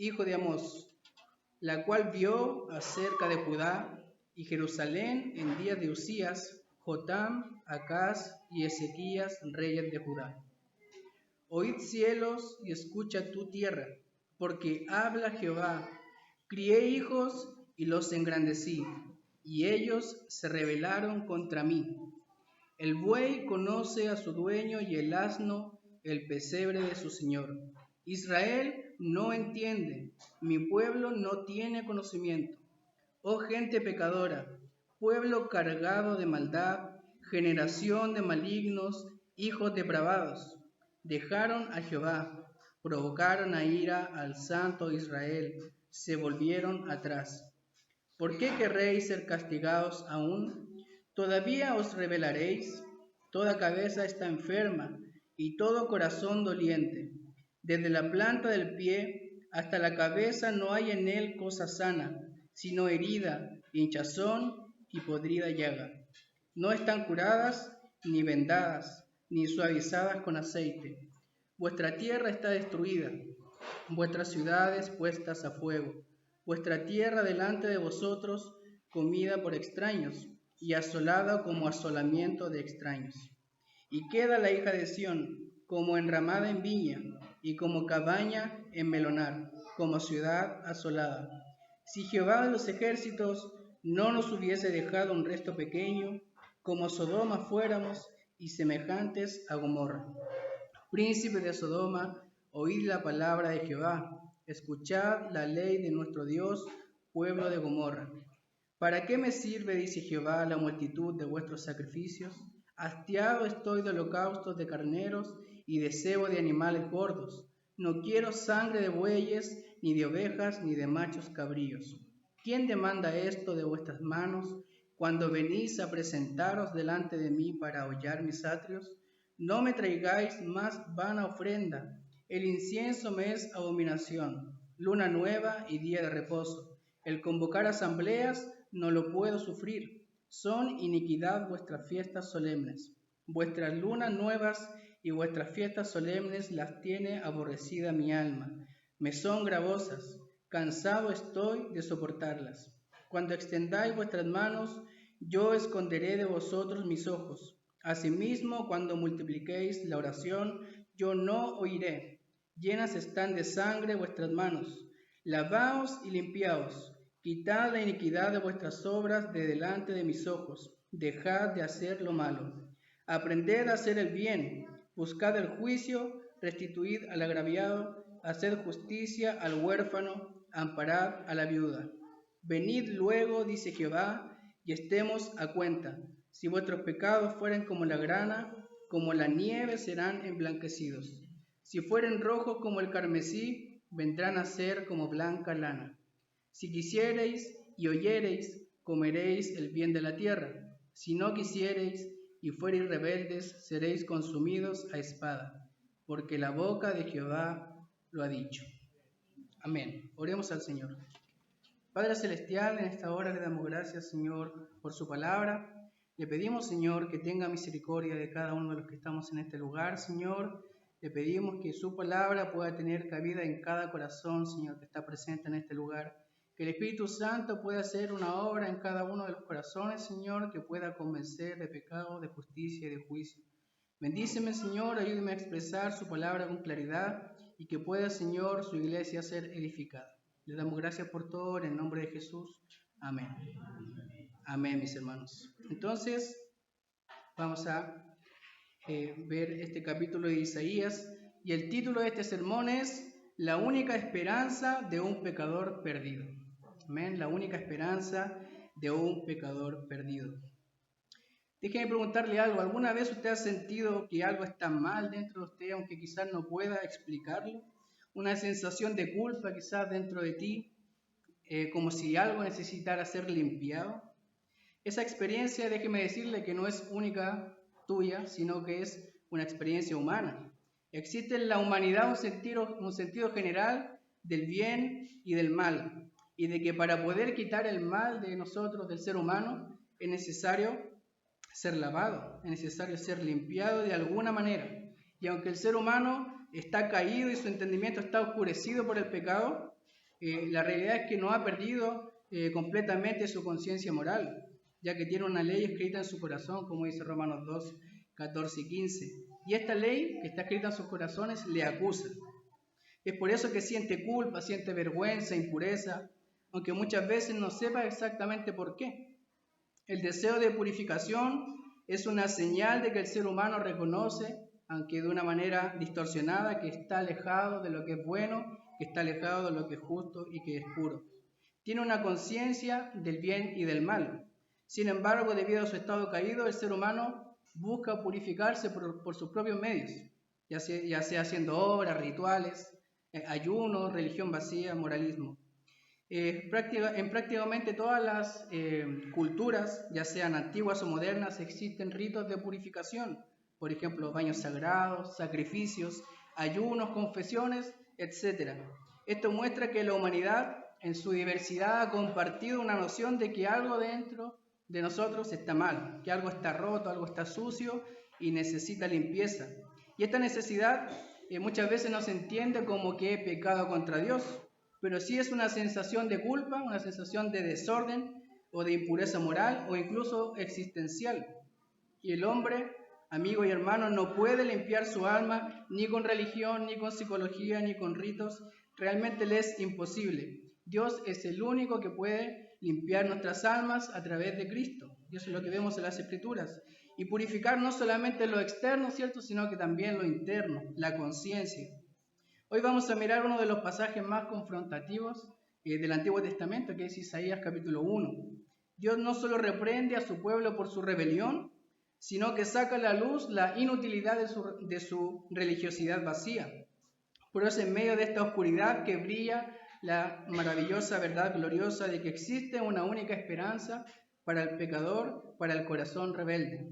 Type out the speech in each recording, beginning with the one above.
hijo de Amós, la cual vio acerca de Judá y Jerusalén en días de Usías, Jotam, Acaz y Ezequías, reyes de Judá. Oíd cielos y escucha tu tierra, porque habla Jehová. Crié hijos y los engrandecí, y ellos se rebelaron contra mí. El buey conoce a su dueño y el asno el pesebre de su señor. Israel no entiende, mi pueblo no tiene conocimiento. Oh gente pecadora, pueblo cargado de maldad, generación de malignos, hijos depravados. Dejaron a Jehová, provocaron a ira al santo Israel, se volvieron atrás. ¿Por qué querréis ser castigados aún? ¿Todavía os rebelaréis? Toda cabeza está enferma y todo corazón doliente. Desde la planta del pie hasta la cabeza no hay en él cosa sana, sino herida, hinchazón y podrida llaga. No están curadas, ni vendadas, ni suavizadas con aceite. Vuestra tierra está destruida, vuestras ciudades puestas a fuego, vuestra tierra delante de vosotros comida por extraños, y asolada como asolamiento de extraños. Y queda la hija de Sión como enramada en viña, y como cabaña en melonar, como ciudad asolada. Si Jehová de los ejércitos no nos hubiese dejado un resto pequeño, como Sodoma fuéramos, y semejantes a Gomorra. Príncipe de Sodoma, oíd la palabra de Jehová, escuchad la ley de nuestro Dios, pueblo de Gomorra. ¿Para qué me sirve, dice Jehová, la multitud de vuestros sacrificios? Hastiado estoy de holocaustos de carneros y de cebo de animales gordos. No quiero sangre de bueyes, ni de ovejas, ni de machos cabríos. ¿Quién demanda esto de vuestras manos cuando venís a presentaros delante de mí para hollar mis atrios? No me traigáis más vana ofrenda. El incienso me es abominación, luna nueva y día de reposo. El convocar asambleas no lo puedo sufrir. Son iniquidad vuestras fiestas solemnes. Vuestras lunas nuevas y vuestras fiestas solemnes las tiene aborrecida mi alma. Me son gravosas, cansado estoy de soportarlas. Cuando extendáis vuestras manos, yo esconderé de vosotros mis ojos. Asimismo, cuando multipliquéis la oración, yo no oiré. Llenas están de sangre vuestras manos. Lavaos y limpiaos. Quitad la iniquidad de vuestras obras de delante de mis ojos. Dejad de hacer lo malo. Aprended a hacer el bien. Buscad el juicio. Restituid al agraviado. Haced justicia al huérfano. Amparad a la viuda. Venid luego, dice Jehová, y estemos a cuenta. Si vuestros pecados fueren como la grana, como la nieve serán emblanquecidos. Si fueren rojos como el carmesí, vendrán a ser como blanca lana. Si quisiereis y oyereis, comeréis el bien de la tierra. Si no quisiereis y fuereis rebeldes, seréis consumidos a espada, porque la boca de Jehová lo ha dicho. Amén. Oremos al Señor. Padre Celestial, en esta hora le damos gracias, Señor, por su palabra. Le pedimos, Señor, que tenga misericordia de cada uno de los que estamos en este lugar, Señor. Le pedimos que su palabra pueda tener cabida en cada corazón, Señor, que está presente en este lugar. Que el Espíritu Santo pueda hacer una obra en cada uno de los corazones, Señor, que pueda convencer de pecado, de justicia y de juicio. Bendíceme, Señor, ayúdeme a expresar su palabra con claridad y que pueda, Señor, su iglesia ser edificada. Le damos gracias por todo, en el nombre de Jesús. Amén. Amén, mis hermanos. Entonces, vamos a ver este capítulo de Isaías, y el título de este sermón es La única esperanza de un pecador perdido. Amén, la única esperanza de un pecador perdido. Déjeme preguntarle algo. ¿Alguna vez usted ha sentido que algo está mal dentro de usted, aunque quizás no pueda explicarlo? Una sensación de culpa quizás dentro de ti, como si algo necesitara ser limpiado. Esa experiencia, déjeme decirle que no es única tuya, sino que es una experiencia humana. Existe en la humanidad un sentido general del bien y del mal, y de que para poder quitar el mal de nosotros, del ser humano, es necesario ser lavado, es necesario ser limpiado de alguna manera. Y aunque el ser humano está caído y su entendimiento está oscurecido por el pecado, La realidad es que no ha perdido completamente su conciencia moral, ya que tiene una ley escrita en su corazón, como dice Romanos 2, 14 y 15. Y esta ley que está escrita en sus corazones le acusa. Es por eso que siente culpa, siente vergüenza, impureza, aunque muchas veces no sepa exactamente por qué. El deseo de purificación es una señal de que el ser humano reconoce, aunque de una manera distorsionada, que está alejado de lo que es bueno, que está alejado de lo que es justo y que es puro. Tiene una conciencia del bien y del mal. Sin embargo, debido a su estado caído, el ser humano busca purificarse por sus propios medios, ya sea haciendo obras, rituales, ayuno, religión vacía, moralismo. En prácticamente todas las culturas, ya sean antiguas o modernas, existen ritos de purificación. Por ejemplo, baños sagrados, sacrificios, ayunos, confesiones, etc. Esto muestra que la humanidad, en su diversidad, ha compartido una noción de que algo dentro de nosotros está mal, que algo está roto, algo está sucio y necesita limpieza. Y esta necesidad muchas veces no se entiende como que he pecado contra Dios, pero sí es una sensación de culpa, una sensación de desorden o de impureza moral o incluso existencial. Y el hombre, amigo y hermano, no puede limpiar su alma ni con religión, ni con psicología, ni con ritos. Realmente le es imposible. Dios es el único que puede limpiar nuestras almas a través de Cristo. Y eso es lo que vemos en las Escrituras. Y purificar no solamente lo externo, ¿cierto?, sino que también lo interno, la conciencia. Hoy vamos a mirar uno de los pasajes más confrontativos del Antiguo Testamento, que es Isaías capítulo 1. Dios no solo reprende a su pueblo por su rebelión, sino que saca a la luz la inutilidad de su religiosidad vacía. Pero es en medio de esta oscuridad que brilla la maravillosa verdad gloriosa de que existe una única esperanza para el pecador, para el corazón rebelde.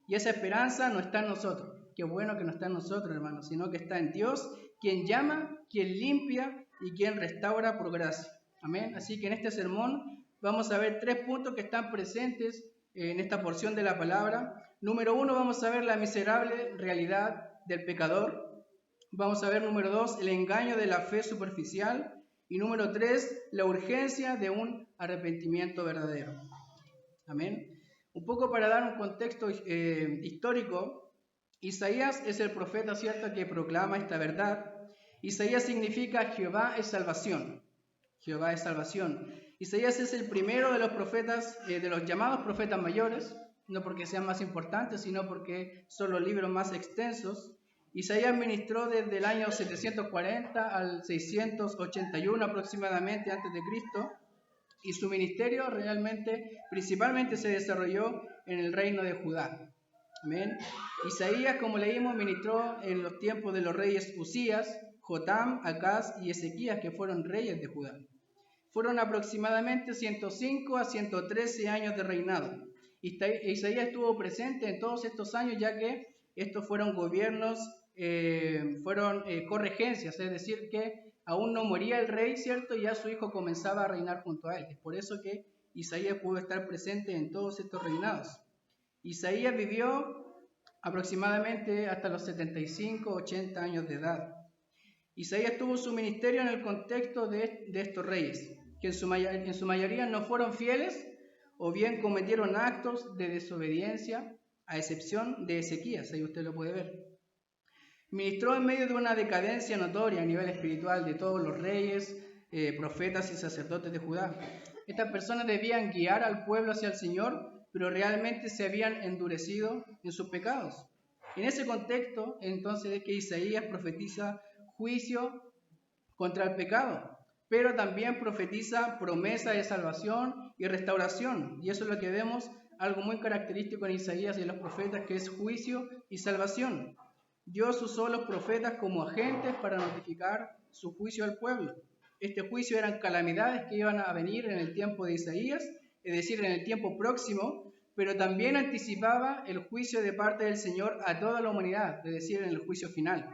Y esa esperanza no está en nosotros. Qué bueno que no está en nosotros, hermanos, sino que está en Dios, quien llama, quien limpia y quien restaura por gracia. Amén. Así que en este sermón vamos a ver 3 puntos que están presentes en esta porción de la palabra. Número 1, vamos a ver la miserable realidad del pecador. Vamos a ver, número 2, el engaño de la fe superficial. Y número 3, la urgencia de un arrepentimiento verdadero. Amén. Un poco para dar un contexto histórico, Isaías es el profeta, ¿cierto?, que proclama esta verdad. Isaías significa Jehová es salvación. Jehová es salvación. Isaías es el primero de los profetas, de los llamados profetas mayores, no porque sean más importantes, sino porque son los libros más extensos. Isaías ministró desde el año 740 al 681 aproximadamente antes de Cristo, y su ministerio principalmente se desarrolló en el reino de Judá. Amén. Isaías, como leímos, ministró en los tiempos de los reyes Usías, Jotam, Acaz y Ezequías, que fueron reyes de Judá. Fueron aproximadamente 105 a 113 años de reinado. Isaías estuvo presente en todos estos años, ya que estos fueron gobiernos, corregencias, es decir, que aún no moría el rey, ¿cierto? Y ya su hijo comenzaba a reinar junto a él. Es por eso que Isaías pudo estar presente en todos estos reinados. Isaías vivió aproximadamente hasta los 75, 80 años de edad. Isaías tuvo su ministerio en el contexto de estos reyes, que en su mayoría no fueron fieles o bien cometieron actos de desobediencia, a excepción de Ezequías, ahí usted lo puede ver. Ministró en medio de una decadencia notoria a nivel espiritual de todos los reyes, profetas y sacerdotes de Judá. Estas personas debían guiar al pueblo hacia el Señor, pero realmente se habían endurecido en sus pecados. En ese contexto, entonces, es que Isaías profetiza juicio contra el pecado, pero también profetiza promesa de salvación y restauración. Y eso es lo que vemos, algo muy característico en Isaías y en los profetas, que es juicio y salvación. Dios usó a los profetas como agentes para notificar su juicio al pueblo. Este juicio eran calamidades que iban a venir en el tiempo de Isaías, es decir, en el tiempo próximo, pero también anticipaba el juicio de parte del Señor a toda la humanidad, es decir, en el juicio final.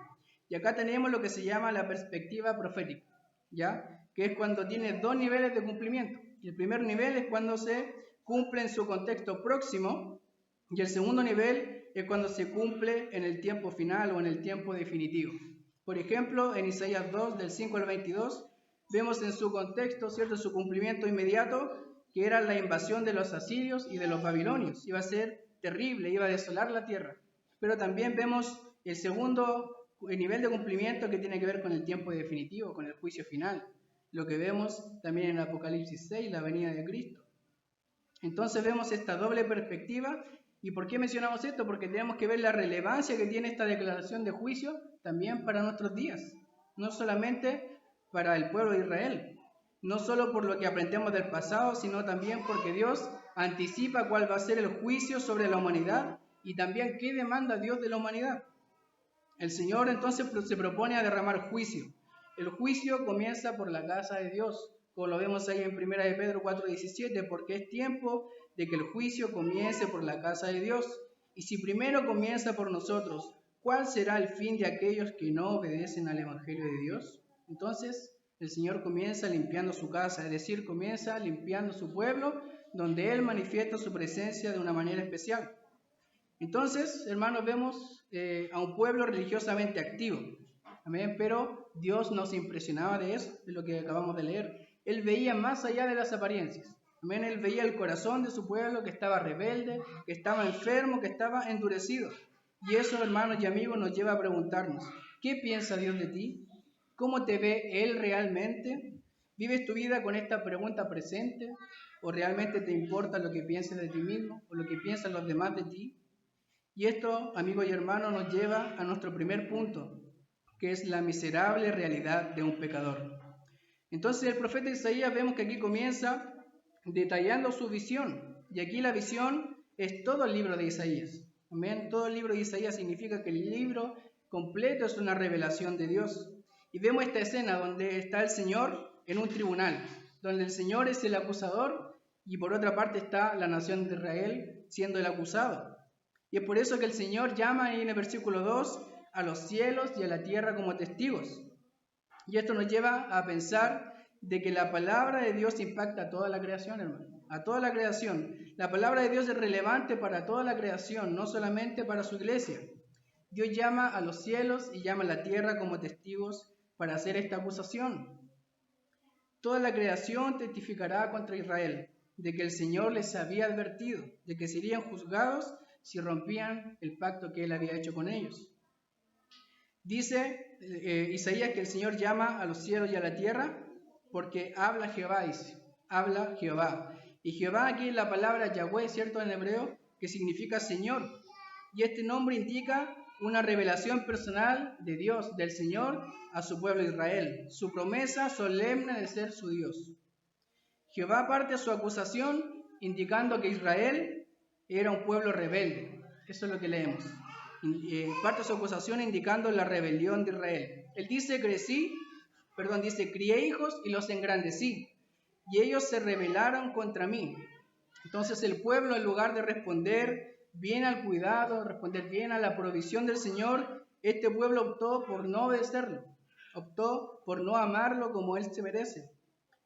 Y acá tenemos lo que se llama la perspectiva profética, ¿ya? Que es cuando tiene 2 niveles de cumplimiento. El primer nivel es cuando se cumple en su contexto próximo, y el segundo nivel es cuando se cumple en el tiempo final o en el tiempo definitivo. Por ejemplo, en Isaías 2, del 5 al 22, vemos en su contexto, ¿cierto?, su cumplimiento inmediato, que era la invasión de los asirios y de los babilonios. Iba a ser terrible, iba a desolar la tierra. Pero también vemos el segundo nivel de cumplimiento que tiene que ver con el tiempo definitivo, con el juicio final. Lo que vemos también en Apocalipsis 6, la venida de Cristo. Entonces vemos esta doble perspectiva. ¿Y por qué mencionamos esto? Porque tenemos que ver la relevancia que tiene esta declaración de juicio también para nuestros días. No solamente para el pueblo de Israel, no solo por lo que aprendemos del pasado, sino también porque Dios anticipa cuál va a ser el juicio sobre la humanidad y también qué demanda Dios de la humanidad. El Señor entonces se propone a derramar juicio. El juicio comienza por la casa de Dios, como lo vemos ahí en 1 de Pedro 4:17, porque es tiempo de que el juicio comience por la casa de Dios. Y si primero comienza por nosotros, ¿cuál será el fin de aquellos que no obedecen al Evangelio de Dios? Entonces, el Señor comienza limpiando su casa, es decir, comienza limpiando su pueblo, donde Él manifiesta su presencia de una manera especial. Entonces, hermanos, vemos a un pueblo religiosamente activo. Amén. Pero Dios no se impresionaba de eso, de lo que acabamos de leer. Él veía más allá de las apariencias. Amén. Él veía el corazón de su pueblo que estaba rebelde, que estaba enfermo, que estaba endurecido. Y eso, hermanos y amigos, nos lleva a preguntarnos, ¿qué piensa Dios de ti? ¿Cómo te ve Él realmente? ¿Vives tu vida con esta pregunta presente? ¿O realmente te importa lo que pienses de ti mismo o lo que piensan los demás de ti? Y esto, amigos y hermanos, nos lleva a nuestro primer punto, que es la miserable realidad de un pecador. Entonces el profeta Isaías vemos que aquí comienza detallando su visión. Y aquí la visión es todo el libro de Isaías. Amén. Todo el libro de Isaías significa que el libro completo es una revelación de Dios. Y vemos esta escena donde está el Señor en un tribunal, donde el Señor es el acusador y por otra parte está la nación de Israel siendo el acusado. Y es por eso que el Señor llama ahí en el versículo 2 a los cielos y a la tierra como testigos. Y esto nos lleva a pensar de que la palabra de Dios impacta a toda la creación, hermano. A toda la creación. La palabra de Dios es relevante para toda la creación, no solamente para su iglesia. Dios llama a los cielos y llama a la tierra como testigos para hacer esta acusación. Toda la creación testificará contra Israel de que el Señor les había advertido de que serían juzgados si rompían el pacto que Él había hecho con ellos. Dice Isaías que el Señor llama a los cielos y a la tierra porque habla Jehová, dice, habla Jehová. Y Jehová aquí es la palabra Yahweh, ¿cierto? En hebreo, que significa Señor. Y este nombre indica una revelación personal de Dios, del Señor, a su pueblo Israel, su promesa solemne de ser su Dios. Jehová parte su acusación indicando que Israel era un pueblo rebelde. Eso es lo que leemos. Parte su acusación indicando la rebelión de Israel. Él dice, crié hijos y los engrandecí, y ellos se rebelaron contra mí. Entonces el pueblo, en lugar de responder bien al cuidado, responder bien a la provisión del Señor, este pueblo optó por no obedecerlo, optó por no amarlo como Él se merece.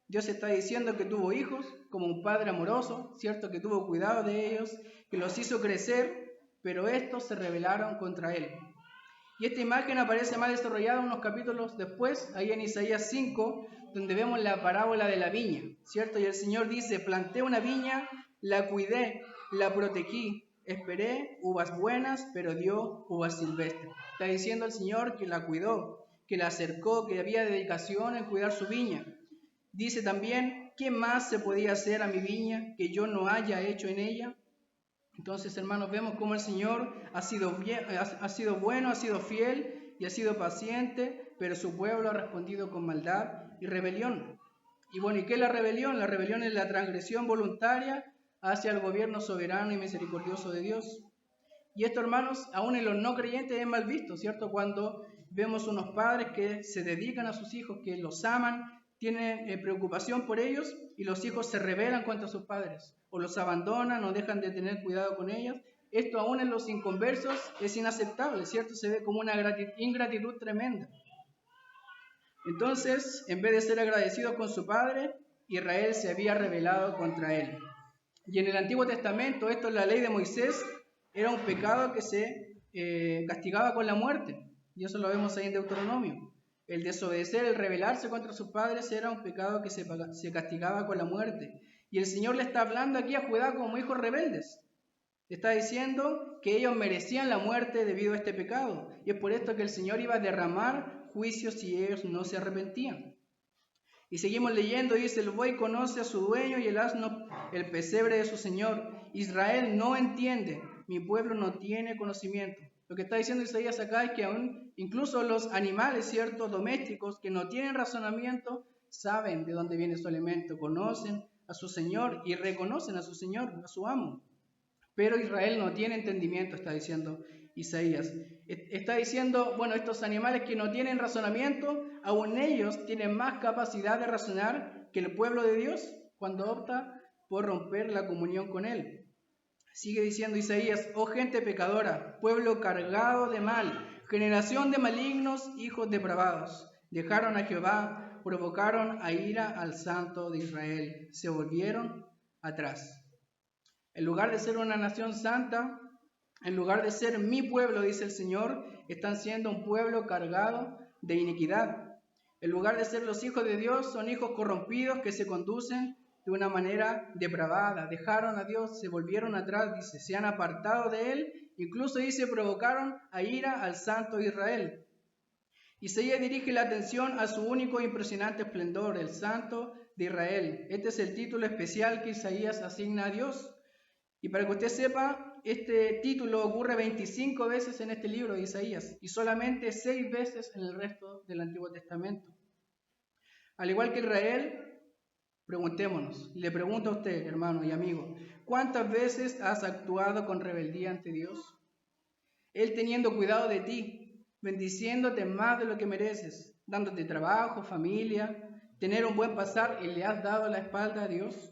Dios está diciendo que tuvo hijos como un padre amoroso, ¿cierto? Que tuvo cuidado de ellos, que los hizo crecer, pero estos se rebelaron contra Él. Y esta imagen aparece más desarrollada unos capítulos después, ahí en Isaías 5, donde vemos la parábola de la viña, ¿cierto? Y el Señor dice, planté una viña, la cuidé, la protegí, esperé uvas buenas, pero dio uvas silvestres. Está diciendo el Señor que la cuidó, que la acercó, que había dedicación en cuidar su viña. Dice también, ¿qué más se podía hacer a mi viña que yo no haya hecho en ella? Entonces, hermanos, vemos cómo el Señor ha sido bueno, ha sido fiel y ha sido paciente, pero su pueblo ha respondido con maldad y rebelión. Y bueno, ¿y qué es la rebelión? La rebelión es la transgresión voluntaria hacia el gobierno soberano y misericordioso de Dios. Y esto, hermanos, aún en los no creyentes es mal visto, ¿cierto? Cuando vemos unos padres que se dedican a sus hijos, que los aman, tienen preocupación por ellos y los hijos se rebelan contra sus padres o los abandonan o dejan de tener cuidado con ellos. Esto aún en los inconversos es inaceptable, ¿cierto? Se ve como una ingratitud tremenda. Entonces, en vez de ser agradecidos con su padre, Israel se había rebelado contra él. Y en el Antiguo Testamento, esto es la ley de Moisés, era un pecado que se castigaba con la muerte. Y eso lo vemos ahí en Deuteronomio. El desobedecer, el rebelarse contra sus padres era un pecado que se castigaba con la muerte. Y el Señor le está hablando aquí a Judá como hijos rebeldes. Está diciendo que ellos merecían la muerte debido a este pecado. Y es por esto que el Señor iba a derramar juicio si ellos no se arrepentían. Y seguimos leyendo, dice, el buey conoce a su dueño y el asno el pesebre de su señor. Israel no entiende, mi pueblo no tiene conocimiento. Lo que está diciendo Isaías acá es que aún incluso los animales, ciertos domésticos, que no tienen razonamiento, saben de dónde viene su alimento, conocen a su señor y reconocen a su señor, a su amo. Pero Israel no tiene entendimiento, está diciendo Isaías. Está diciendo, bueno, estos animales que no tienen razonamiento, aún ellos tienen más capacidad de razonar que el pueblo de Dios cuando opta por romper la comunión con Él. Sigue diciendo Isaías, oh gente pecadora, pueblo cargado de mal, generación de malignos, hijos depravados. Dejaron a Jehová, provocaron a ira al Santo de Israel, se volvieron atrás. En lugar de ser una nación santa, en lugar de ser mi pueblo, dice el Señor, están siendo un pueblo cargado de iniquidad. En lugar de ser los hijos de Dios, son hijos corrompidos que se conducen de una manera depravada. Dejaron a Dios, se volvieron atrás, dice, se han apartado de Él. Incluso dice, provocaron a ira al Santo Israel. Isaías dirige la atención a su único e impresionante esplendor, el Santo de Israel. Este es el título especial que Isaías asigna a Dios. Y para que usted sepa, este título ocurre 25 veces en este libro de Isaías y solamente 6 veces en el resto del Antiguo Testamento. Al igual que Israel, preguntémonos, le pregunto a usted, hermano y amigo, ¿cuántas veces has actuado con rebeldía ante Dios? Él teniendo cuidado de ti, bendiciéndote más de lo que mereces, dándote trabajo, familia, tener un buen pasar y le has dado la espalda a Dios.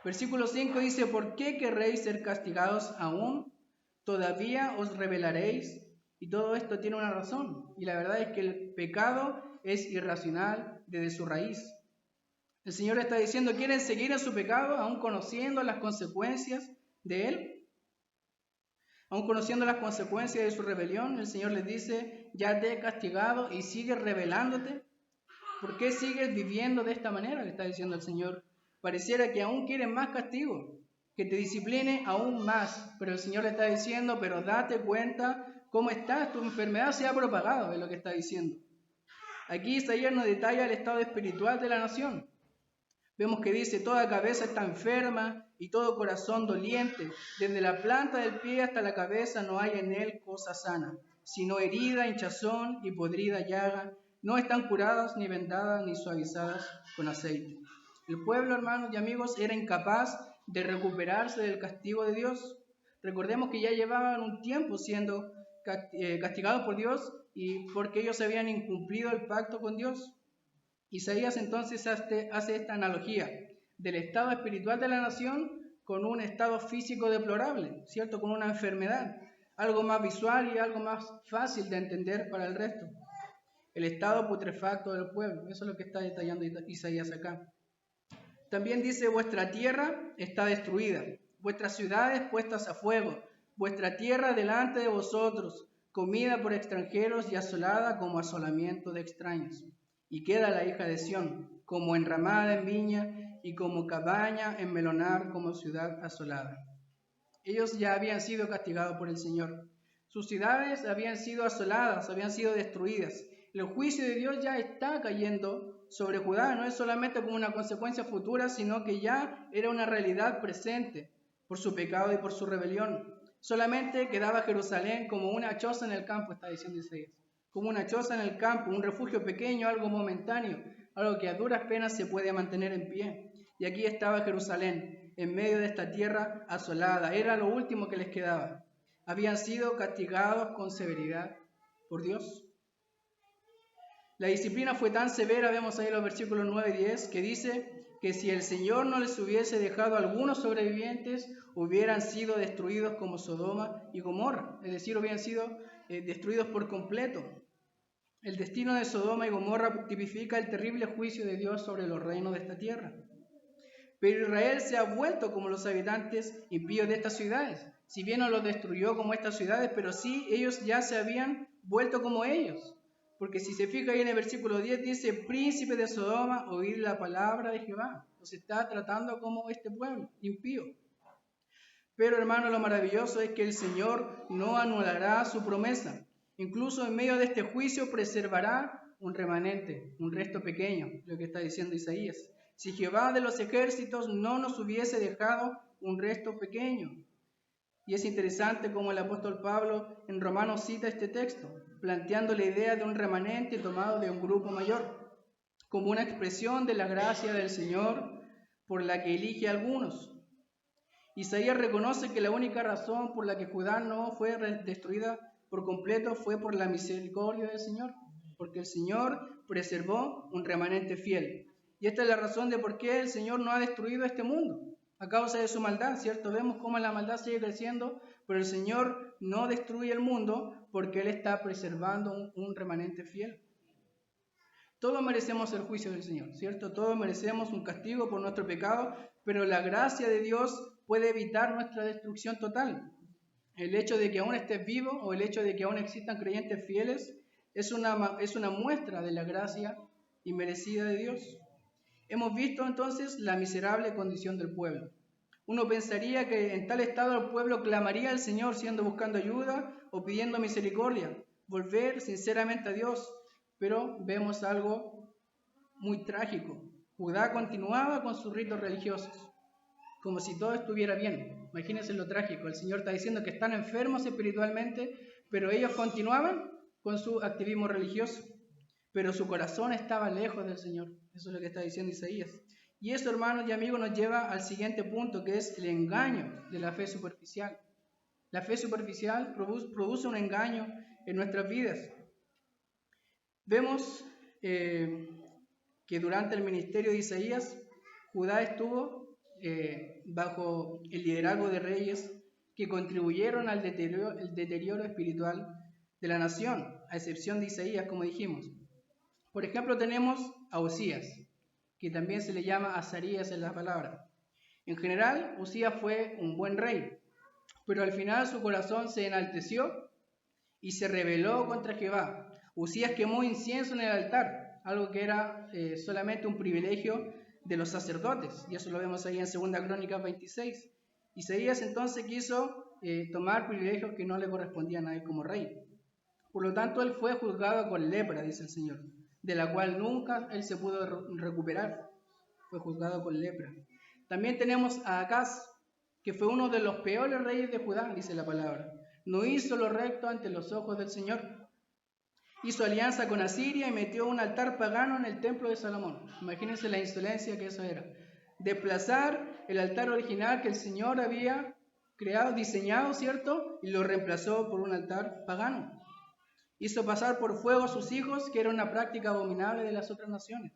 Versículo 5 dice, ¿por qué querréis ser castigados aún? ¿Todavía os rebelaréis? Y todo esto tiene una razón. Y la verdad es que el pecado es irracional desde su raíz. El Señor está diciendo, ¿quieren seguir en su pecado aún conociendo las consecuencias de él? Aún conociendo las consecuencias de su rebelión, el Señor les dice, ya te he castigado y sigues rebelándote. ¿Por qué sigues viviendo de esta manera? Le está diciendo el Señor. Pareciera que aún quieren más castigo, que te discipline aún más. Pero el Señor le está diciendo, pero date cuenta cómo estás, tu enfermedad se ha propagado, es lo que está diciendo. Aquí Isaías nos detalla el estado espiritual de la nación. Vemos que dice, toda cabeza está enferma y todo corazón doliente. Desde la planta del pie hasta la cabeza no hay en él cosa sana, sino herida, hinchazón y podrida llaga. No están curadas, ni vendadas, ni suavizadas con aceite. El pueblo, hermanos y amigos, era incapaz de recuperarse del castigo de Dios. Recordemos que ya llevaban un tiempo siendo castigados por Dios y porque ellos habían incumplido el pacto con Dios. Isaías entonces hace esta analogía del estado espiritual de la nación con un estado físico deplorable, ¿cierto? Con una enfermedad, algo más visual y algo más fácil de entender para el resto. El estado putrefacto del pueblo, eso es lo que está detallando Isaías acá. También dice, vuestra tierra está destruida, vuestras ciudades puestas a fuego, vuestra tierra delante de vosotros, comida por extranjeros y asolada como asolamiento de extraños. Y queda la hija de Sión, como enramada en viña y como cabaña en melonar, como ciudad asolada. Ellos ya habían sido castigados por el Señor. Sus ciudades habían sido asoladas, habían sido destruidas. El juicio de Dios ya está cayendo sobre Judá, no es solamente como una consecuencia futura, sino que ya era una realidad presente por su pecado y por su rebelión. Solamente quedaba Jerusalén como una choza en el campo, está diciendo Isaías. Como una choza en el campo, un refugio pequeño, algo momentáneo, algo que a duras penas se puede mantener en pie. Y aquí estaba Jerusalén, en medio de esta tierra asolada. Era lo último que les quedaba. Habían sido castigados con severidad por Dios. La disciplina fue tan severa, vemos ahí los versículos 9 y 10, que dice que si el Señor no les hubiese dejado algunos sobrevivientes, hubieran sido destruidos como Sodoma y Gomorra, es decir, hubieran sido destruidos por completo. El destino de Sodoma y Gomorra tipifica el terrible juicio de Dios sobre los reinos de esta tierra. Pero Israel se ha vuelto como los habitantes impíos de estas ciudades. Si bien no los destruyó como estas ciudades, pero sí ellos ya se habían vuelto como ellos. Porque si se fija ahí en el versículo 10 dice, príncipe de Sodoma, oíd la palabra de Jehová. Entonces está tratando como este pueblo impío. Pero hermano, lo maravilloso es que el Señor no anulará su promesa. Incluso en medio de este juicio preservará un remanente, un resto pequeño, lo que está diciendo Isaías. Si Jehová de los ejércitos no nos hubiese dejado un resto pequeño. Y es interesante cómo el apóstol Pablo en Romanos cita este texto, planteando la idea de un remanente tomado de un grupo mayor, como una expresión de la gracia del Señor por la que elige a algunos. Isaías reconoce que la única razón por la que Judá no fue destruida por completo fue por la misericordia del Señor, porque el Señor preservó un remanente fiel. Y esta es la razón de por qué el Señor no ha destruido este mundo, a causa de su maldad, ¿cierto? Vemos cómo la maldad sigue creciendo, pero el Señor no destruye el mundo porque Él está preservando un remanente fiel. Todos merecemos el juicio del Señor, ¿cierto? Todos merecemos un castigo por nuestro pecado, pero la gracia de Dios puede evitar nuestra destrucción total. El hecho de que aún estés vivo o el hecho de que aún existan creyentes fieles es una muestra de la gracia inmerecida de Dios. Hemos visto entonces la miserable condición del pueblo. Uno pensaría que en tal estado el pueblo clamaría al Señor siendo buscando ayuda o pidiendo misericordia, volver sinceramente a Dios, pero vemos algo muy trágico. Judá continuaba con sus ritos religiosos, como si todo estuviera bien. Imagínense lo trágico. El Señor está diciendo que están enfermos espiritualmente, pero ellos continuaban con su activismo religioso. Pero su corazón estaba lejos del Señor. Eso es lo que está diciendo Isaías. Y eso, hermanos y amigos, nos lleva al siguiente punto, que es el engaño de la fe superficial. La fe superficial produce un engaño en nuestras vidas. Vemos que durante el ministerio de Isaías, Judá estuvo bajo el liderazgo de reyes que contribuyeron al deterioro espiritual de la nación, a excepción de Isaías, como dijimos. Por ejemplo, tenemos a Usías, que también se le llama Azarías en la palabra. En general, Usías fue un buen rey, pero al final su corazón se enalteció y se rebeló contra Jehová. Usías quemó incienso en el altar, algo que era solamente un privilegio de los sacerdotes, y eso lo vemos ahí en 2 Crónicas 26. Isaías entonces quiso tomar privilegios que no le correspondían a él como rey. Por lo tanto, él fue juzgado con lepra, dice el Señor, de la cual nunca él se pudo recuperar. Fue juzgado con lepra. También tenemos a Acaz, que fue uno de los peores reyes de Judá, dice la palabra. No hizo lo recto ante los ojos del Señor. Hizo alianza con Asiria y metió un altar pagano en el templo de Salomón. Imagínense la insolencia que eso era. Desplazar el altar original que el Señor había creado, diseñado, ¿cierto? Y lo reemplazó por un altar pagano. Hizo pasar por fuego a sus hijos, que era una práctica abominable de las otras naciones.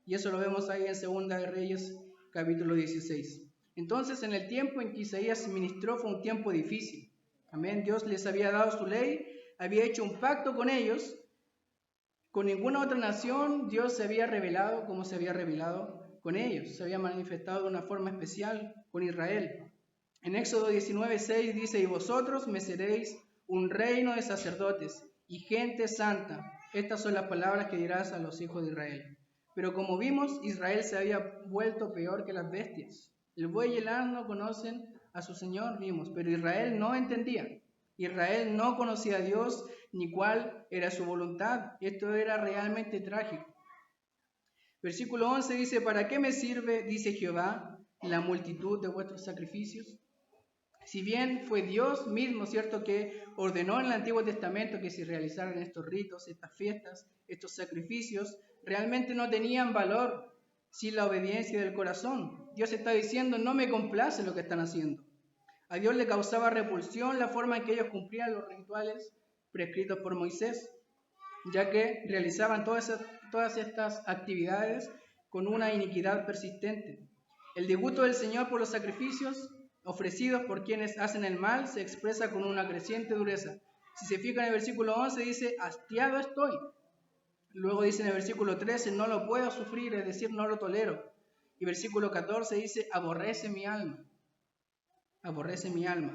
Y eso lo vemos ahí en 2 de Reyes, capítulo 16. Entonces, en el tiempo en que Isaías ministró fue un tiempo difícil. Amén. Dios les había dado su ley, había hecho un pacto con ellos. Con ninguna otra nación Dios se había revelado como se había revelado con ellos. Se había manifestado de una forma especial con Israel. En Éxodo 19:6 dice, y vosotros me seréis un reino de sacerdotes y gente santa. Estas son las palabras que dirás a los hijos de Israel. Pero como vimos, Israel se había vuelto peor que las bestias. El buey y el asno conocen a su Señor, vimos, pero Israel no entendía. Israel no conocía a Dios ni cuál era su voluntad. Esto era realmente trágico. Versículo 11 dice, ¿para qué me sirve, dice Jehová, la multitud de vuestros sacrificios? Si bien fue Dios mismo, ¿cierto?, que ordenó en el Antiguo Testamento que se realizaran estos ritos, estas fiestas, estos sacrificios, realmente no tenían valor sin la obediencia del corazón. Dios está diciendo, no me complace lo que están haciendo. A Dios le causaba repulsión la forma en que ellos cumplían los rituales prescritos por Moisés, ya que realizaban todas estas actividades con una iniquidad persistente. El disgusto del Señor por los sacrificios ofrecidos por quienes hacen el mal se expresa con una creciente dureza. Si se fijan en el versículo 11 dice, hastiado estoy. Luego dice en el versículo 13, no lo puedo sufrir, es decir, no lo tolero. Y versículo 14 dice, aborrece mi alma. Aborrece mi alma.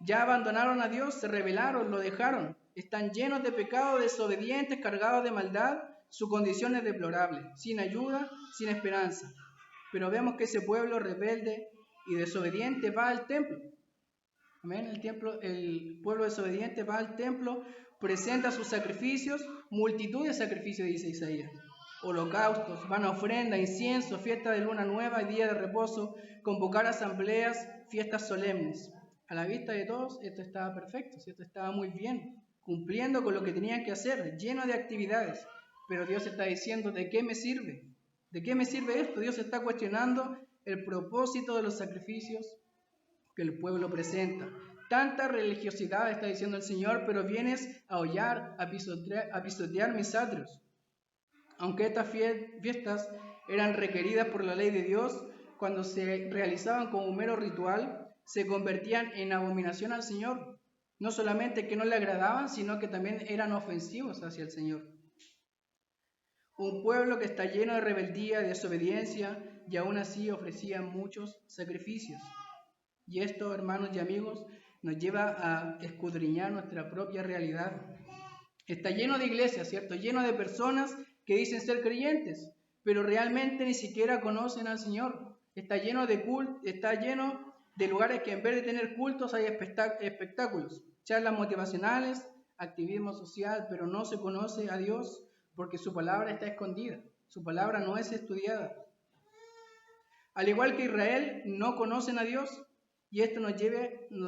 Ya abandonaron a Dios, se rebelaron, lo dejaron. Están llenos de pecado, desobedientes, cargados de maldad. Su condición es deplorable, sin ayuda, sin esperanza. Pero vemos que ese pueblo rebelde y desobediente va al templo. Amén. El pueblo desobediente va al templo, presenta sus sacrificios, multitud de sacrificios, dice Isaías. Holocaustos, van a ofrenda, incienso, fiesta de luna nueva y día de reposo, convocar asambleas, fiestas solemnes. A la vista de todos, esto estaba perfecto, ¿cierto? Estaba muy bien, cumpliendo con lo que tenían que hacer, lleno de actividades. Pero Dios está diciendo, ¿de qué me sirve? ¿De qué me sirve esto? Dios está cuestionando el propósito de los sacrificios que el pueblo presenta. Tanta religiosidad, está diciendo el Señor, pero vienes a hollar, a pisotear mis atrios. Aunque estas fiestas eran requeridas por la ley de Dios, cuando se realizaban como un mero ritual, se convertían en abominación al Señor. No solamente que no le agradaban, sino que también eran ofensivos hacia el Señor. Un pueblo que está lleno de rebeldía, de desobediencia, y aún así ofrecía muchos sacrificios. Y esto, hermanos y amigos, nos lleva a escudriñar nuestra propia realidad. Está lleno de iglesias, ¿cierto? Lleno de personas que dicen ser creyentes, pero realmente ni siquiera conocen al Señor. Está lleno de lugares que en vez de tener cultos hay espectáculos, charlas motivacionales, activismo social, pero no se conoce a Dios porque su palabra está escondida, su palabra no es estudiada. Al igual que Israel, no conocen a Dios y esto nos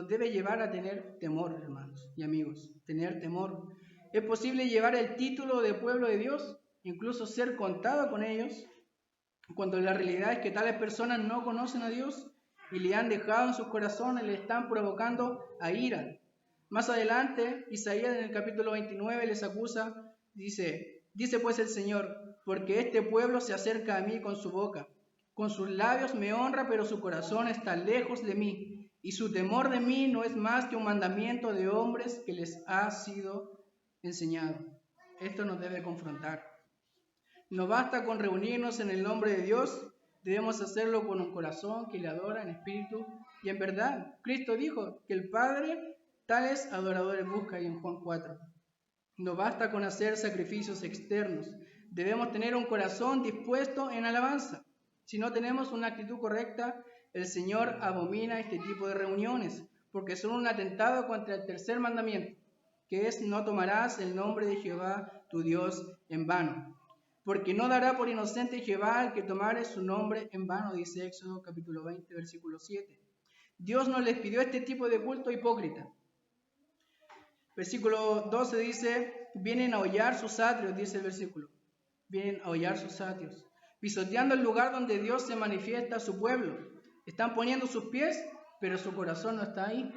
debe llevar a tener temor, hermanos y amigos, tener temor. ¿Es posible llevar el título de pueblo de Dios, incluso ser contado con ellos, cuando la realidad es que tales personas no conocen a Dios y le han dejado en sus corazones, le están provocando a ira? Más adelante, Isaías en el capítulo 29 les acusa, dice pues el Señor, porque este pueblo se acerca a mí con su boca, con sus labios me honra, pero su corazón está lejos de mí, y su temor de mí no es más que un mandamiento de hombres que les ha sido enseñado. Esto nos debe confrontar. No basta con reunirnos en el nombre de Dios, debemos hacerlo con un corazón que le adora en espíritu y en verdad. Cristo dijo que el Padre tales adoradores busca, y en Juan 4. No basta con hacer sacrificios externos, debemos tener un corazón dispuesto en alabanza. Si no tenemos una actitud correcta, el Señor abomina este tipo de reuniones, porque son un atentado contra el tercer mandamiento, que es: no tomarás el nombre de Jehová tu Dios en vano, porque no dará por inocente Jehová al que tomare su nombre en vano, dice Éxodo capítulo 20, versículo 7. Dios no les pidió este tipo de culto hipócrita. Versículo 12 dice: vienen a hollar sus atrios, dice el versículo. Vienen a hollar sus atrios, pisoteando el lugar donde Dios se manifiesta a su pueblo. Están poniendo sus pies, pero su corazón no está ahí.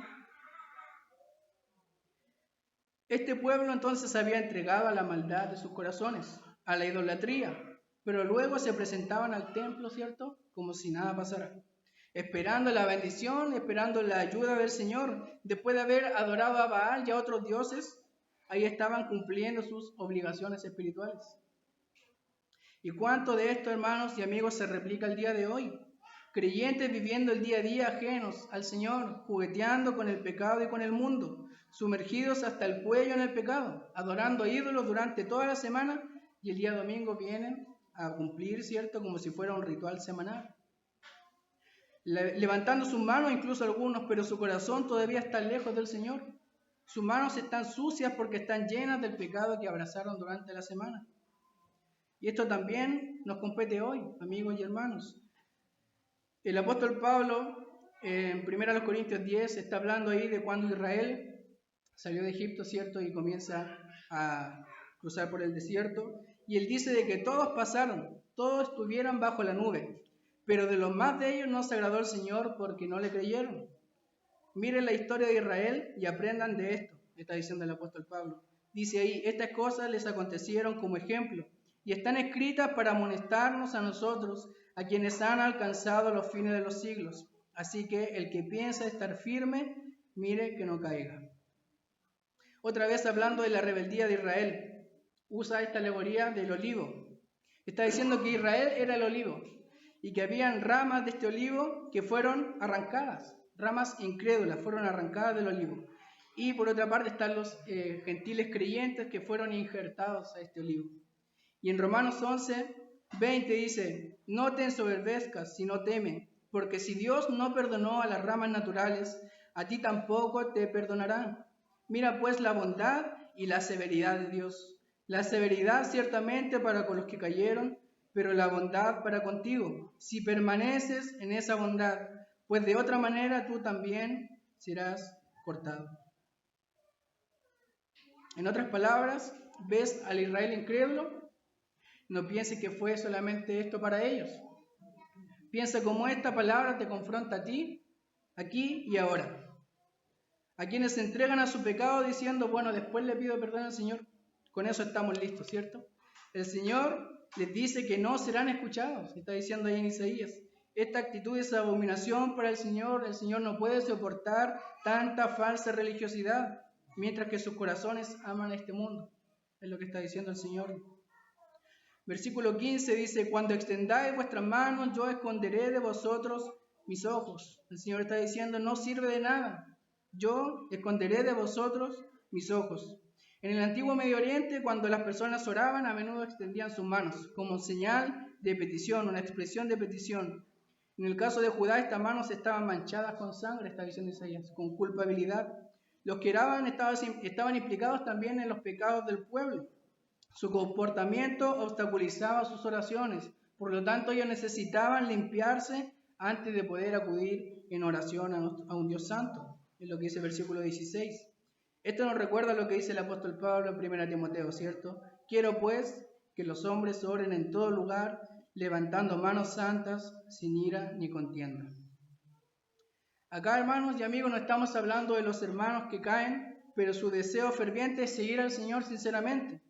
Este pueblo entonces había entregado a la maldad de sus corazones, a la idolatría, pero luego se presentaban al templo, ¿cierto? Como si nada pasara, esperando la bendición, esperando la ayuda del Señor. Después de haber adorado a Baal y a otros dioses, ahí estaban cumpliendo sus obligaciones espirituales. ¿Y cuánto de esto, hermanos y amigos, se replica el día de hoy? Creyentes viviendo el día a día ajenos al Señor, jugueteando con el pecado y con el mundo, sumergidos hasta el cuello en el pecado, adorando ídolos durante toda la semana, y el día domingo vienen a cumplir, ¿cierto?, como si fuera un ritual semanal. Levantando sus manos, incluso algunos, pero su corazón todavía está lejos del Señor. Sus manos están sucias porque están llenas del pecado que abrazaron durante la semana. Y esto también nos compete hoy, amigos y hermanos. El apóstol Pablo, en 1 Corintios 10, está hablando ahí de cuando Israel salió de Egipto, ¿cierto?, y comienza a cruzar por el desierto. Y él dice de que todos pasaron, todos estuvieron bajo la nube, pero de los más de ellos no se agradó el Señor porque no le creyeron. Miren la historia de Israel y aprendan de esto, está diciendo el apóstol Pablo. Dice ahí: estas cosas les acontecieron como ejemplo y están escritas para amonestarnos a nosotros, a quienes han alcanzado los fines de los siglos. Así que el que piensa estar firme, mire que no caiga. Otra vez hablando de la rebeldía de Israel, usa esta alegoría del olivo. Está diciendo que Israel era el olivo y que habían ramas de este olivo que fueron arrancadas, ramas incrédulas fueron arrancadas del olivo. Y por otra parte están los gentiles creyentes que fueron injertados a este olivo. Y en Romanos 11:20 dice, no te ensoberbezcas, sino teme, porque si Dios no perdonó a las ramas naturales, a ti tampoco te perdonará. Mira pues la bondad y la severidad de Dios. La severidad ciertamente para con los que cayeron, pero la bondad para contigo, si permaneces en esa bondad, pues de otra manera tú también serás cortado. En otras palabras, ves al Israel incrédulo, no pienses que fue solamente esto para ellos. Piensa cómo esta palabra te confronta a ti, aquí y ahora. A quienes se entregan a su pecado diciendo, bueno, después le pido perdón al Señor, con eso estamos listos, ¿cierto? El Señor les dice que no serán escuchados, está diciendo ahí en Isaías. Esta actitud es abominación para el Señor no puede soportar tanta falsa religiosidad, mientras que sus corazones aman este mundo, es lo que está diciendo el Señor. Versículo 15 dice, cuando extendáis vuestras manos, yo esconderé de vosotros mis ojos. El Señor está diciendo, no sirve de nada. Yo esconderé de vosotros mis ojos. En el antiguo Medio Oriente, cuando las personas oraban, a menudo extendían sus manos como señal de petición, una expresión de petición. En el caso de Judá, estas manos estaban manchadas con sangre, está diciendo Isaías, con culpabilidad. Los que oraban estaban implicados también en los pecados del pueblo. Su comportamiento obstaculizaba sus oraciones, por lo tanto ellos necesitaban limpiarse antes de poder acudir en oración a un Dios santo. Es lo que dice el versículo 16. Esto nos recuerda lo que dice el apóstol Pablo en 1 Timoteo, ¿cierto? Quiero pues que los hombres oren en todo lugar, levantando manos santas, sin ira ni contienda. Acá, hermanos y amigos, no estamos hablando de los hermanos que caen, pero su deseo ferviente es seguir al Señor sinceramente.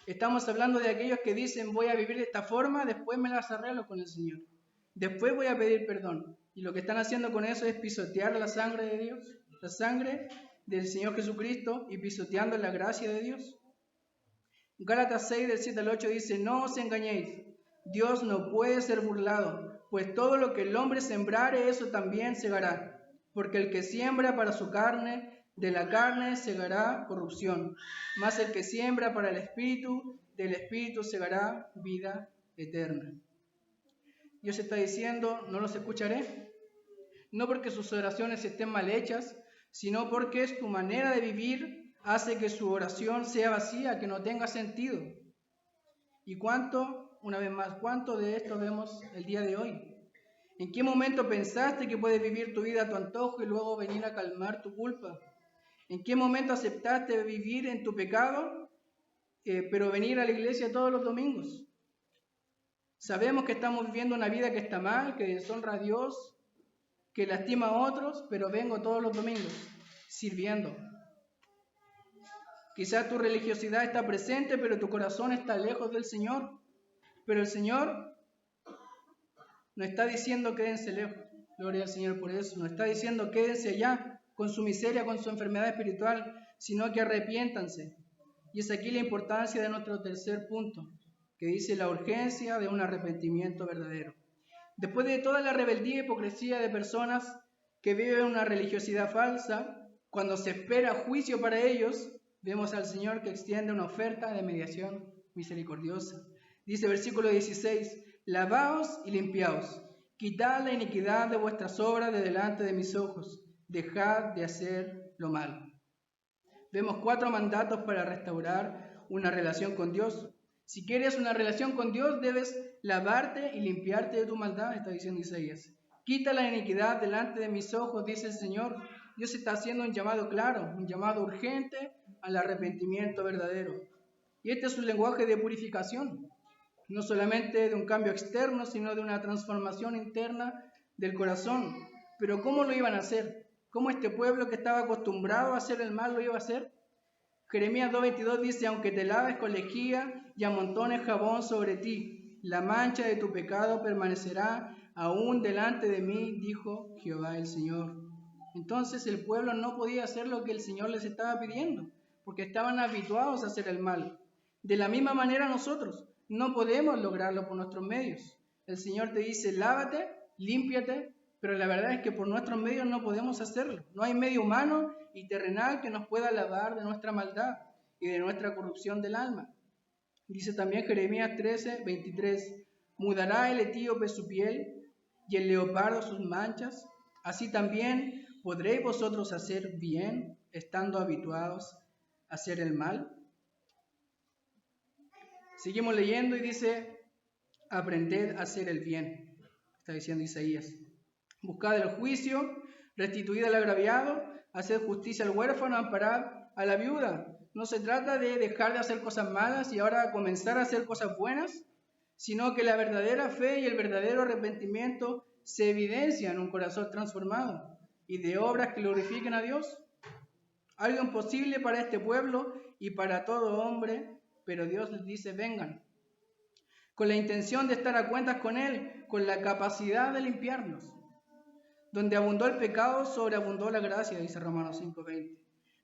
Estamos hablando de aquellos que dicen, voy a vivir de esta forma, después me las arreglo con el Señor. Después voy a pedir perdón. Y lo que están haciendo con eso es pisotear la sangre de Dios, la sangre del Señor Jesucristo, y pisoteando la gracia de Dios. Gálatas 6, del 7 al 8 dice, no os engañéis, Dios no puede ser burlado, pues todo lo que el hombre sembrare, eso también segará. Porque el que siembra para su carne, de la carne segará corrupción, mas el que siembra para el Espíritu, del Espíritu segará vida eterna. Dios está diciendo, no los escucharé, no porque sus oraciones estén mal hechas, sino porque es tu manera de vivir hace que su oración sea vacía, que no tenga sentido. ¿Y cuánto, una vez más, cuánto de esto vemos el día de hoy? ¿En qué momento pensaste que puedes vivir tu vida a tu antojo y luego venir a calmar tu culpa? ¿En qué momento aceptaste vivir en tu pecado, pero venir a la iglesia todos los domingos? Sabemos que estamos viviendo una vida que está mal, que deshonra a Dios, que lastima a otros, pero vengo todos los domingos sirviendo. Quizás tu religiosidad está presente, pero tu corazón está lejos del Señor. Pero el Señor no está diciendo quédense lejos, gloria al Señor por eso. No está diciendo quédense allá con su miseria, con su enfermedad espiritual, sino que arrepiéntanse. Y es aquí la importancia de nuestro tercer punto, que dice la urgencia de un arrepentimiento verdadero. Después de toda la rebeldía y hipocresía de personas que viven una religiosidad falsa, cuando se espera juicio para ellos, vemos al Señor que extiende una oferta de mediación misericordiosa. Dice versículo 16, lavaos y limpiaos, quitad la iniquidad de vuestras obras de delante de mis ojos, dejad de hacer lo malo. Vemos 4 mandatos para restaurar una relación con Dios. Si quieres una relación con Dios, debes lavarte y limpiarte de tu maldad, está diciendo Isaías. Quita la iniquidad delante de mis ojos, dice el Señor. Dios está haciendo un llamado claro, un llamado urgente al arrepentimiento verdadero. Y este es un lenguaje de purificación, no solamente de un cambio externo, sino de una transformación interna del corazón. Pero ¿cómo lo iban a hacer? ¿Cómo este pueblo que estaba acostumbrado a hacer el mal lo iba a hacer? Jeremías 2:22 dice, aunque te laves con lejía y amontones jabón sobre ti, la mancha de tu pecado permanecerá aún delante de mí, dijo Jehová el Señor. Entonces el pueblo no podía hacer lo que el Señor les estaba pidiendo, porque estaban habituados a hacer el mal. De la misma manera nosotros no podemos lograrlo por nuestros medios. El Señor te dice, lávate, límpiate, pero la verdad es que por nuestros medios no podemos hacerlo. No hay medio humano y terrenal que nos pueda lavar de nuestra maldad y de nuestra corrupción del alma. Dice también Jeremías 13:23, mudará el etíope su piel y el leopardo sus manchas, así también podréis vosotros hacer bien, estando habituados a hacer el mal. Seguimos leyendo y dice, aprended a hacer el bien, está diciendo Isaías. Buscad el juicio, restituid al agraviado, haced justicia al huérfano, amparad a la viuda. No se trata de dejar de hacer cosas malas y ahora comenzar a hacer cosas buenas, sino que la verdadera fe y el verdadero arrepentimiento se evidencian en un corazón transformado y de obras que glorifiquen a Dios. Algo imposible para este pueblo y para todo hombre, pero Dios les dice, vengan, con la intención de estar a cuentas con Él, con la capacidad de limpiarnos. Donde abundó el pecado, sobreabundó la gracia, dice Romanos 5:20.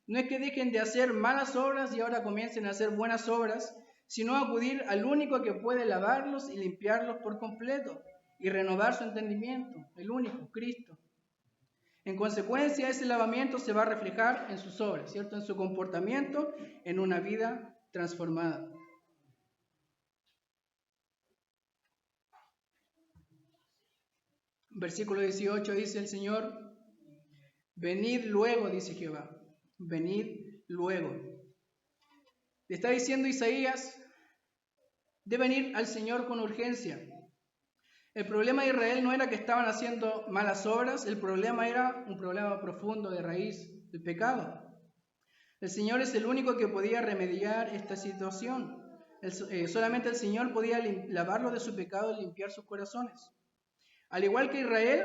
No es que dejen de hacer malas obras y ahora comiencen a hacer buenas obras, sino acudir al único que puede lavarlos y limpiarlos por completo y renovar su entendimiento, el único, Cristo. En consecuencia, ese lavamiento se va a reflejar en sus obras, ¿cierto? En su comportamiento, en una vida transformada. Versículo 18 dice el Señor, venid luego, dice Jehová, venid luego. Le está diciendo Isaías, deben ir al Señor con urgencia. El problema de Israel no era que estaban haciendo malas obras, el problema era un problema profundo de raíz, el pecado. El Señor es el único que podía remediar esta situación. Solamente el Señor podía lavarlos de su pecado y limpiar sus corazones. Al igual que Israel,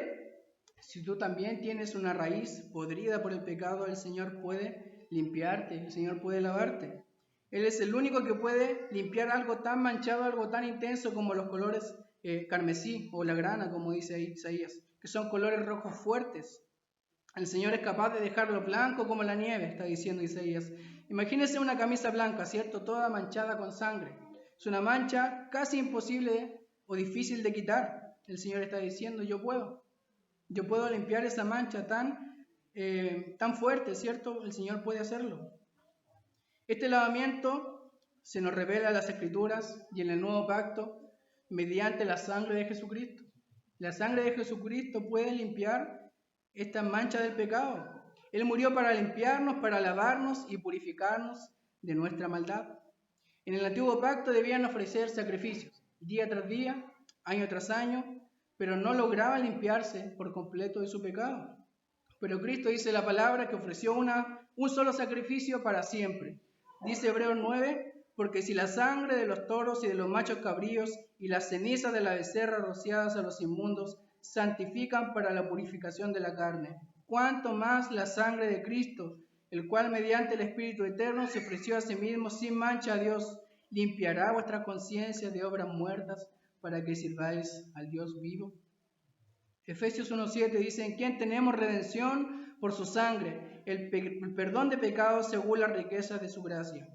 si tú también tienes una raíz podrida por el pecado, el Señor puede limpiarte, el Señor puede lavarte. Él es el único que puede limpiar algo tan manchado, algo tan intenso como los colores carmesí o la grana, como dice Isaías, que son colores rojos fuertes. El Señor es capaz de dejarlo blanco como la nieve, está diciendo Isaías. Imagínense una camisa blanca, ¿cierto? Toda manchada con sangre. Es una mancha casi imposible o difícil de quitar. El Señor está diciendo, yo puedo limpiar esa mancha tan fuerte, ¿cierto? El Señor puede hacerlo. Este lavamiento se nos revela en las Escrituras y en el Nuevo Pacto mediante la sangre de Jesucristo. La sangre de Jesucristo puede limpiar esta mancha del pecado. Él murió para limpiarnos, para lavarnos y purificarnos de nuestra maldad. En el Antiguo Pacto debían ofrecer sacrificios, día tras día, año tras año, pero no lograban limpiarse por completo de su pecado. Pero Cristo dice la palabra que ofreció un solo sacrificio para siempre. Dice Hebreos 9, porque si la sangre de los toros y de los machos cabríos y las cenizas de la becerra rociadas a los inmundos santifican para la purificación de la carne, cuánto más la sangre de Cristo, el cual mediante el Espíritu Eterno se ofreció a sí mismo sin mancha a Dios, limpiará vuestra conciencia de obras muertas para que sirváis al Dios vivo. Efesios 1:7 dice, en quien tenemos redención por su sangre, el perdón de pecados según las riquezas de su gracia.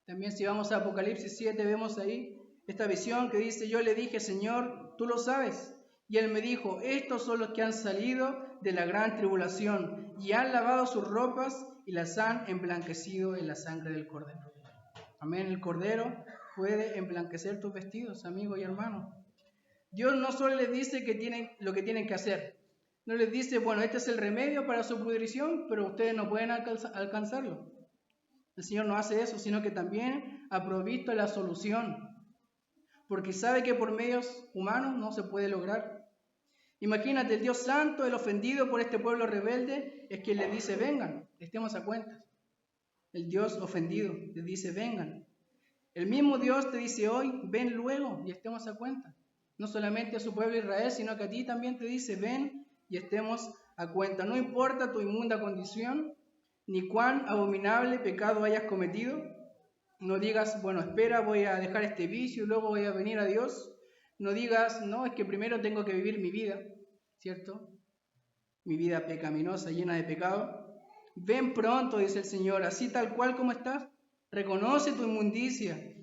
También si vamos a Apocalipsis 7 vemos ahí esta visión que dice, yo le dije, Señor, tú lo sabes. Y él me dijo, estos son los que han salido de la gran tribulación y han lavado sus ropas y las han emblanquecido en la sangre del Cordero. Amén, el Cordero puede emblanquecer tus vestidos, amigo y hermano. Dios no solo les dice lo que tienen que hacer, no les dice, bueno, este es el remedio para su pudrición, pero ustedes no pueden alcanzarlo. El Señor no hace eso, sino que también ha provisto la solución, porque sabe que por medios humanos no se puede lograr. Imagínate, el Dios santo, el ofendido por este pueblo rebelde, es quien les dice, vengan, estemos a cuentas. El Dios ofendido les dice, vengan. El mismo Dios te dice hoy, ven luego y estemos a cuentas. No solamente a su pueblo Israel, sino que a ti también te dice, ven y estemos a cuenta. No importa tu inmunda condición, ni cuán abominable pecado hayas cometido. No digas, bueno, espera, voy a dejar este vicio y luego voy a venir a Dios. No digas, no, es que primero tengo que vivir mi vida, ¿cierto? Mi vida pecaminosa, llena de pecado. Ven pronto, dice el Señor, así tal cual como estás. Reconoce tu inmundicia.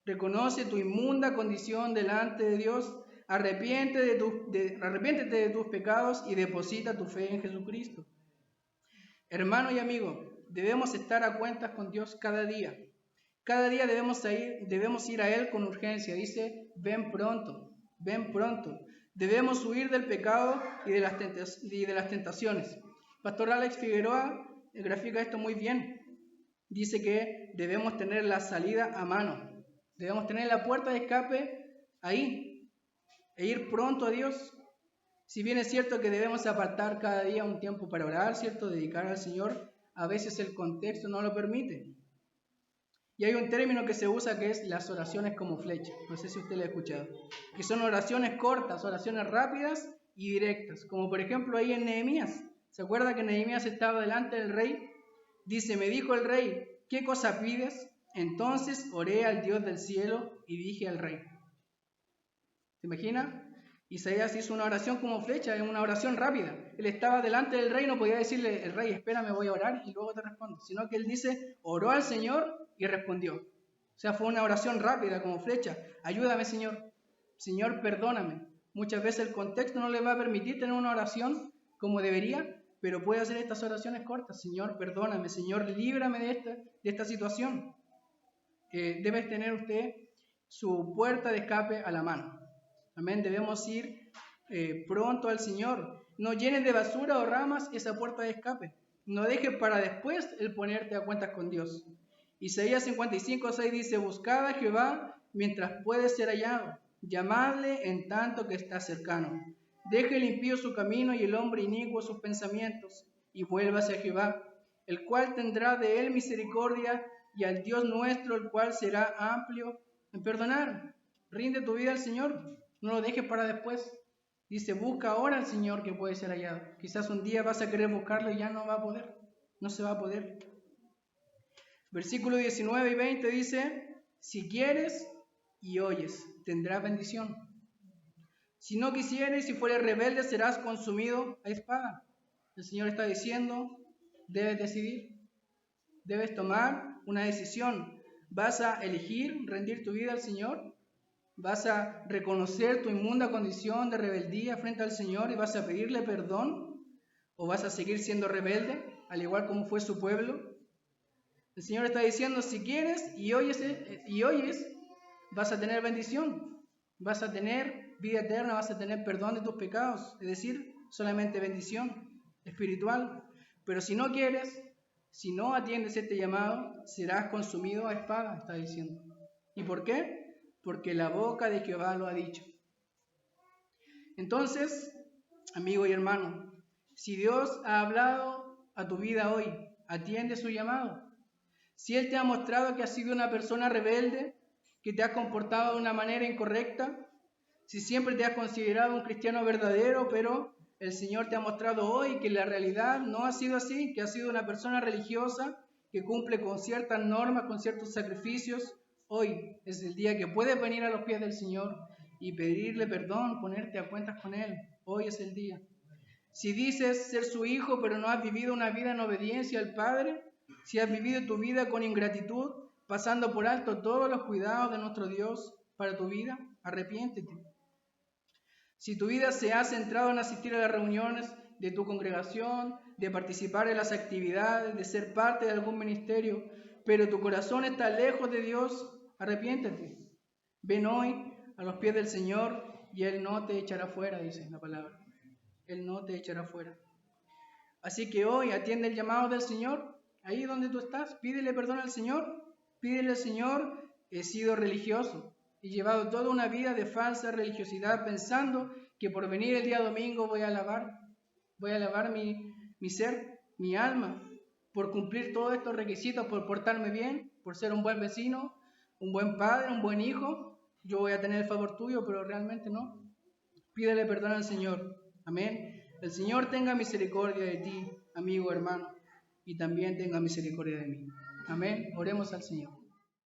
Reconoce tu inmunda condición delante de Dios. Arrepiéntete de tus pecados y deposita tu fe en Jesucristo. Hermano y amigo, debemos estar a cuentas con Dios cada día. Cada día debemos ir a Él con urgencia. Dice, ven pronto, ven pronto. Debemos huir del pecado y de las tentaciones. Pastor Alex Figueroa grafica esto muy bien. Dice que debemos tener la salida a mano. Debemos tener la puerta de escape ahí e ir pronto a Dios. Si bien es cierto que debemos apartar cada día un tiempo para orar, ¿cierto? Dedicar al Señor, a veces el contexto no lo permite. Y hay un término que se usa que es las oraciones como flecha. No sé si usted lo ha escuchado. Que son oraciones cortas, oraciones rápidas y directas. Como por ejemplo ahí en Nehemías. ¿Se acuerda que Nehemías estaba delante del rey? Dice, me dijo el rey, ¿qué cosa pides? Entonces oré al Dios del cielo y dije al rey. ¿Se imagina? Isaías hizo una oración como flecha, es una oración rápida. Él estaba delante del rey, no podía decirle, el rey, espérame, voy a orar y luego te respondo. Sino que él dice, oró al Señor y respondió. O sea, fue una oración rápida como flecha. Ayúdame, Señor. Señor, perdóname. Muchas veces el contexto no le va a permitir tener una oración como debería, pero puede hacer estas oraciones cortas. Señor, perdóname. Señor, líbrame de esta situación. Debe tener usted su puerta de escape a la mano. Amén. Debemos ir pronto al Señor. No llenes de basura o ramas esa puerta de escape. No dejes para después el ponerte a cuentas con Dios. Isaías 55:6 dice, buscad a Jehová mientras puede ser hallado. Llamadle en tanto que está cercano. Deje el impío su camino y el hombre inicuo sus pensamientos. Y vuélvase a Jehová, el cual tendrá de él misericordia, y al Dios nuestro, el cual será amplio en perdonar. Rinde tu vida al Señor. No lo dejes para después. Dice, busca ahora al Señor que puede ser hallado. Quizás un día vas a querer buscarlo y ya no va a poder. No se va a poder. Versículo 19 y 20 dice, si quieres y oyes, tendrás bendición. Si no quisieres, si fueres rebelde, serás consumido a espada. El Señor está diciendo, debes decidir. Debes tomar una decisión. ¿Vas a elegir rendir tu vida al Señor? ¿Vas a reconocer tu inmunda condición de rebeldía frente al Señor y vas a pedirle perdón? ¿O vas a seguir siendo rebelde, al igual como fue su pueblo? El Señor está diciendo, si quieres y oyes, vas a tener bendición, vas a tener vida eterna, vas a tener perdón de tus pecados, es decir, solamente bendición espiritual. Pero si no quieres, si no atiendes este llamado, serás consumido a espada, está diciendo. ¿Y por qué? Porque la boca de Jehová lo ha dicho. Entonces, amigo y hermano, si Dios ha hablado a tu vida hoy, atiende su llamado. Si Él te ha mostrado que has sido una persona rebelde, que te has comportado de una manera incorrecta, si siempre te has considerado un cristiano verdadero, pero el Señor te ha mostrado hoy que la realidad no ha sido así, que has sido una persona religiosa, que cumple con ciertas normas, con ciertos sacrificios, hoy es el día que puedes venir a los pies del Señor y pedirle perdón, ponerte a cuentas con Él. Hoy es el día. Si dices ser su hijo, pero no has vivido una vida en obediencia al Padre, si has vivido tu vida con ingratitud, pasando por alto todos los cuidados de nuestro Dios para tu vida, arrepiéntete. Si tu vida se ha centrado en asistir a las reuniones de tu congregación, de participar en las actividades, de ser parte de algún ministerio, pero tu corazón está lejos de Dios, arrepiéntete. Ven hoy a los pies del Señor y Él no te echará fuera, dice la palabra. Él no te echará fuera. Así que hoy atiende el llamado del Señor. Ahí donde tú estás, pídele perdón al Señor. Pídele al Señor, he sido religioso. He llevado toda una vida de falsa religiosidad pensando que por venir el día domingo voy a alabar mi ser, mi alma, por cumplir todos estos requisitos, por portarme bien, por ser un buen vecino, un buen padre, un buen hijo. Yo voy a tener el favor tuyo, pero realmente no. Pídele perdón al Señor. Amén. El Señor tenga misericordia de ti, amigo, hermano, y también tenga misericordia de mí. Amén. Oremos al Señor.